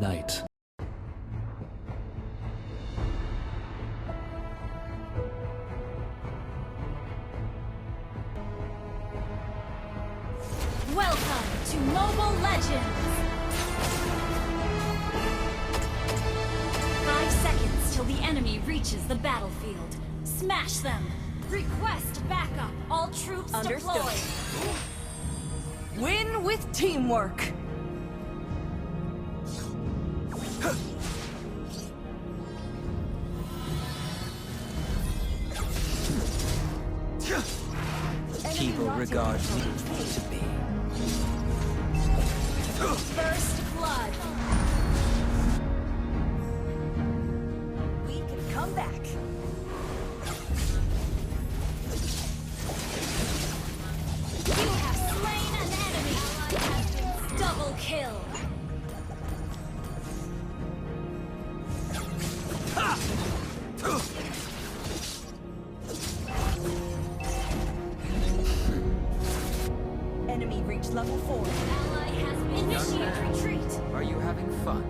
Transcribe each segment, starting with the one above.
night. Welcome to Mobile Legends! 5 seconds till the enemy reaches the battlefield. Smash them! Request backup! All troops Understood. deployed! Win with teamwork. People regard me to be. First blood! We can come back. You have slain an enemy! Double kill! Enemy reached level 4. Ally has been initiate retreat! Are you having fun?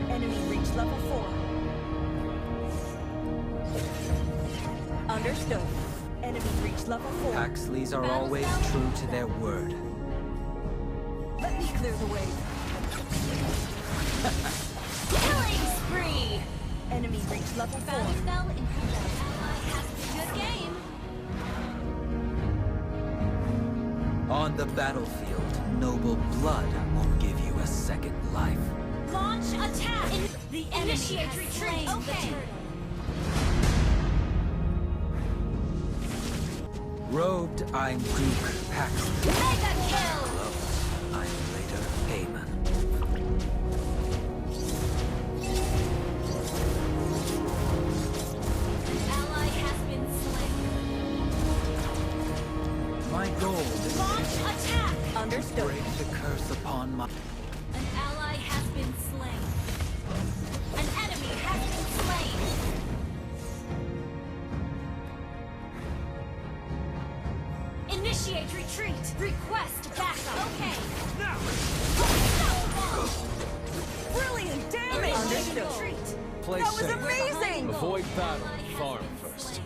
Enemy reached level 4. Understood. Enemy reached level 4. Paxleys are always true to their word. Let me clear the way. Killing spree! Enemy reached level 4. Battle spell in Ally has good game! On the battlefield, noble blood won't give you a second life. Launch attack! The initiate retreat! Okay! Robed, I'm Duke Paxley. Mega kill! Close, I'm later Haman. Ally has been slain. My goal is Launch attack! to Understood. break the curse upon my... An ally has been slain. An enemy has been slain. Initiate retreat. Request backup. Okay. Unstoppable. Brilliant damage! Initiate Understood. retreat. Play That was safe. amazing! Avoid battle. Ally has Farm been first. slain.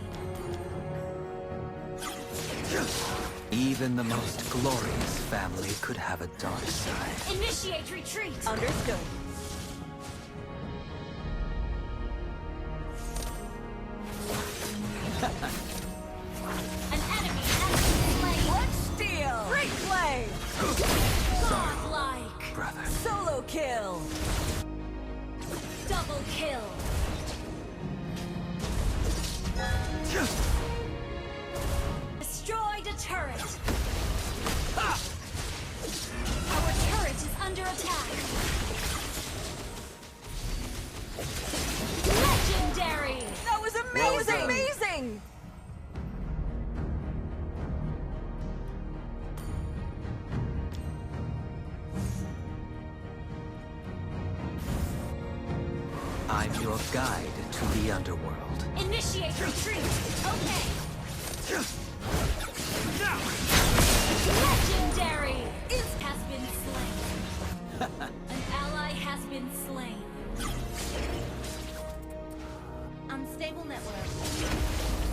Even the most glorious family could have a dark side. Initiate retreat. Understood. An enemy has been slain. Let's steal! Great play! Godlike. Brother. Solo kill! Double kill. Destroyed a turret. Our turret is under attack. Legendary. That was amazing! Amazing! I'm your guide to the underworld. Initiate retreat. Okay. Legendary. It has been slain. An ally has been slain. Unstable network.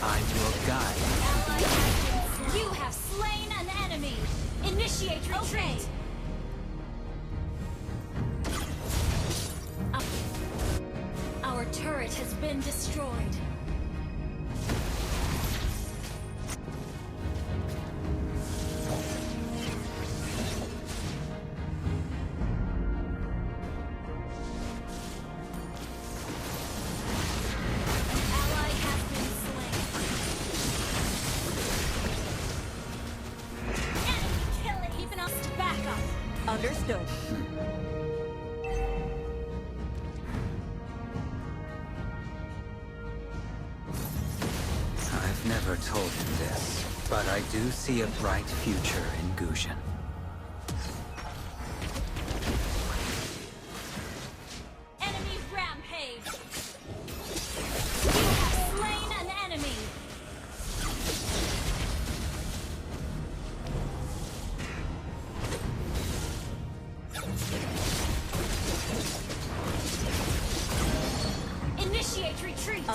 I'm your guide. Ally has been slain. You have slain an enemy. Initiate retreat. Our turret has been destroyed. An ally has been slain. Enemy killing. Keeping us to backup. Understood. I've never told him this, but I do see a bright future in Gushin. Enemy rampage. You have slain an enemy.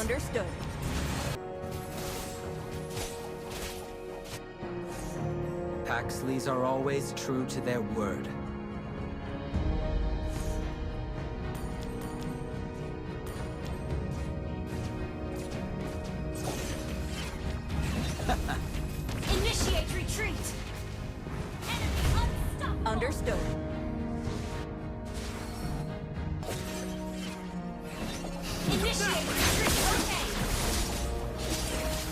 Understood. Paxleys are always true to their word. Initiate retreat! Enemy unstoppable! Understood. Initiate retreat! Okay!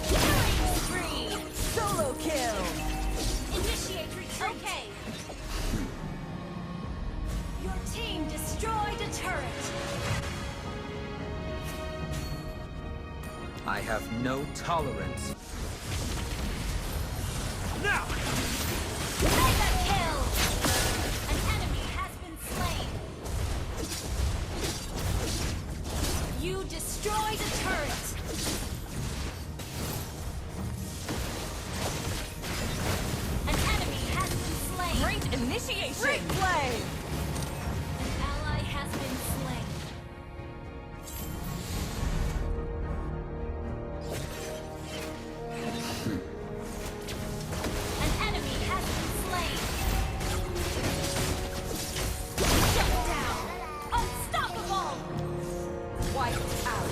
Killing spree! Solo kill. Initiate retreat! Okay! Your team destroyed a turret! I have no tolerance. Now! Mega kill! An enemy has been slain! You destroyed a turret! An enemy has been slain! Great initiation. Freak play. An ally has been slain! An enemy has been slain! Shut down! Unstoppable! Wiped out.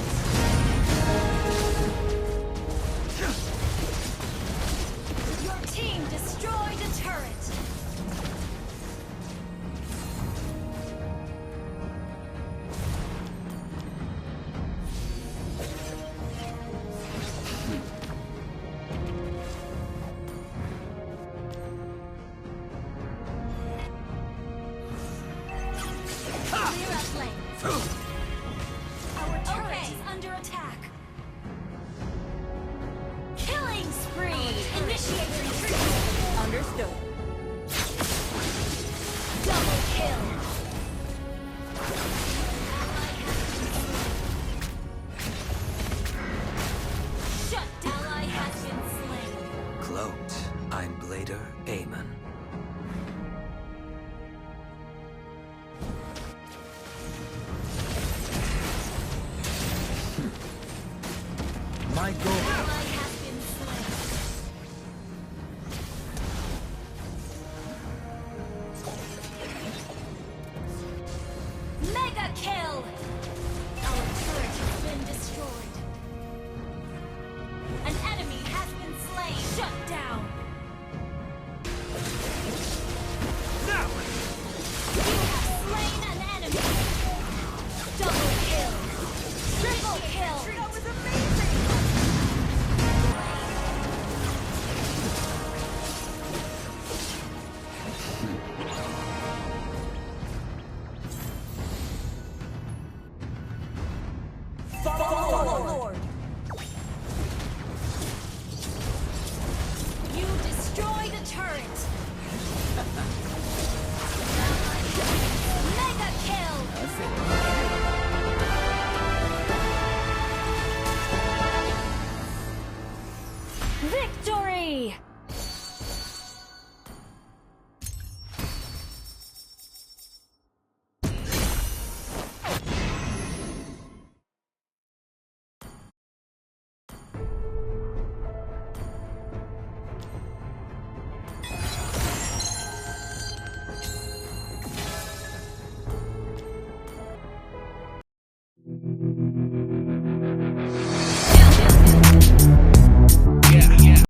Your team destroyed a turret! Clear up lanes. Our turret is under attack. Killing spree! Initiate retreat! Understood. Double kill! Ally has been slain. Shut down! Ally has been slain. Cloaked, I'm Blader Amon. My goal